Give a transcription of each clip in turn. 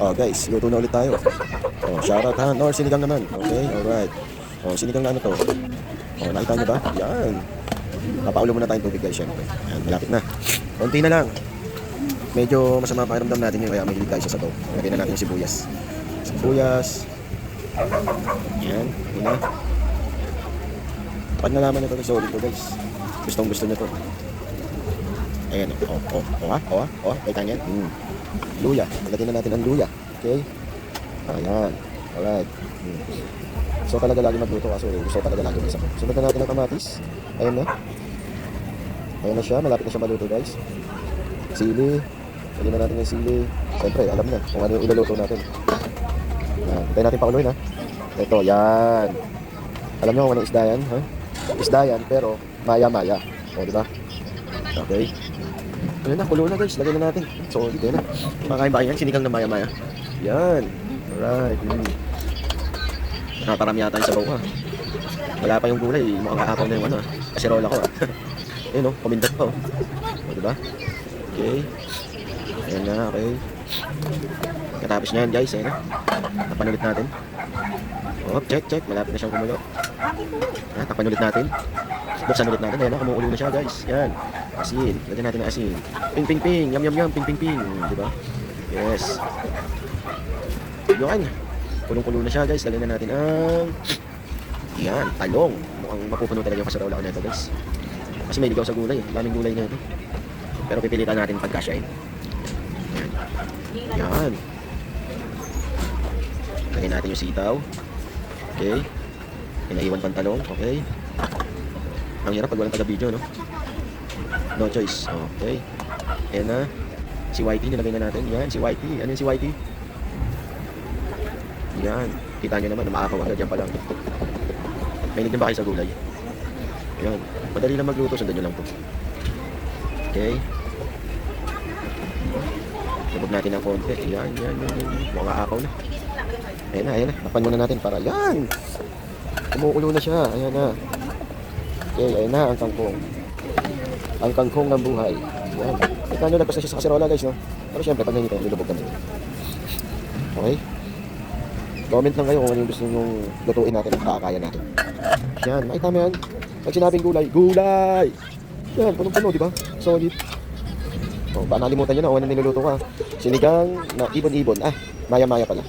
Oh guys, luto na ulit tayo. Oh, shoutout ha. Nor, sinigang naman. Okay, alright. Oh, sinigang na ano to? Oh, nakita niyo ba? Yan. Papaulo muna tayong tubig guys, syempre. Yan, malapit na. Konti na lang. Medyo masama pakiramdam natin yun, kaya mahilig tayo sa sabaw. Lagyan na natin yung sibuyas. Sibuyas. Yan, yun na. Pag nalaman nyo to, solid to guys. Gustong gusto nyo to. Ayan, kaya yan. Luya, lagyan na natin ang luya. Okay? Ayan, alright. So talaga lagi magluto kaso gusto talaga lagi may sabaw. Sunod na natin ang kamatis. Ayan na. Ayan na siya, malapit na siya maluto guys. Sili. Lagyan na natin yung sili. Siyempre, alam na kung ano yung iluluto natin. Yan, hintayin natin pakuluin ha. Ito, yan. Alam nyo kung ano isda yan, ha? Isda yan, pero maya-maya. O, diba? Okay. Ayan na, kulo na guys. Lagyan na natin. Solid, yan na. Makakain ba yan? Sinigang na maya-maya. Yan. Alright. Nakakarami yata yung sabaw ha. Wala pa yung gulay. Mukhang kaapaw na yung ano ha. Kasirola ko ha. Ayun o, kumindat pa o. O, diba? Okay. Ayan na, okay. Katapos na yan guys, ayan na. Tapan ulit natin. Oh, check. Malapit na siyang kumulo. Ayan, tapan ulit natin. Buksan ulit natin. Ayan na, kumuulo na siya guys. Yan. Asin. Lagyan natin ng asin. Ping. Yum. Ping. Diba? Yes. Yun. Kulong-kulo na siya guys. Lagyan na natin ang... Yan, talong. Mukhang mapupuno talaga yung kasarola ko na ito guys. Kasi may ligaw sa gulay. Daming gulay na ito. Pero pipilitan natin pagkasyain. Yan. Lagyan natin yung sitaw. Okay. Pinaiwan pantalong. Okay. Ang hirap pag walang taga-video, no? No choice. Okay. Ayan na. Si Whitey, nilagay na natin. Yan, si Whitey. Ano yung si Whitey? Yan. Kita nyo naman, umaakaw agad yan pa lang. Mahilig din ba kayo sa gulay? Yan. Madali lang magluto, sundan nyo lang po. Okay. Lubog natin ng konti. Yan. Mga akaw na. Ayan na. Takpan muna natin para yan. Umuulo na siya. Ayan na. Okay, ayan na ang kangkong. Ang kangkong ng buhay. Yan. Kita nyo, lagpas na siya sa kaserola guys, no? Pero syempre, pag nangyay tayo, lulubog kami. Okay? Comment lang kayo kung ano yung gusto nyo lutuin natin at kakaya natin. Yan, makita mo yan. Pag sinabing gulay! Yan, punong-puno, di ba? Solid. Oh, baka nalimutan nyo na kung ano niluluto ka. Sinigang na ibon-ibon. Maya-maya pala.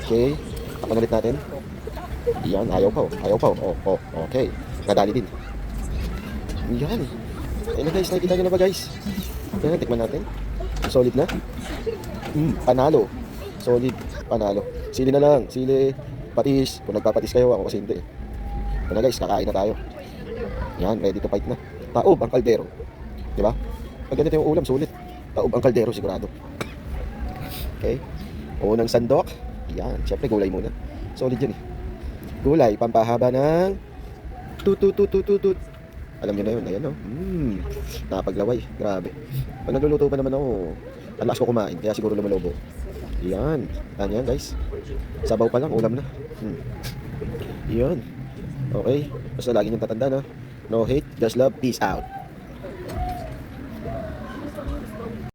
Okay, tapan ulit natin. Yan, ayaw pa. Oh, okay. Nadali din. Yan. Ayun guys, nakikita nyo na ba guys? Yan, tikman natin. Solid na. Panalo. Solid, panalo. Sili na lang, sili, patis. Kung nagpapatis kayo, ako kasi hindi. Yan guys, kakain na tayo. Yan, ready to fight na. Taob ang kaldero. Diba? Pag ganito yung ulam, sulit. Taob ang kaldero, sigurado. Okay. Unang sandok. Yan, syempre gulay muna. Solid yan eh. Gulay, pampahaba ng tut. Alam niyo na yun, ayan o. Napaglaway, grabe. Pag nagluluto pa naman ako, ang lakas ko kumain, kaya siguro lumalobo. Yan, yan guys. Sabaw pa lang, ulam na. Yan. Okay, basta lagi niyong tatanda na. No hate, just love, peace out.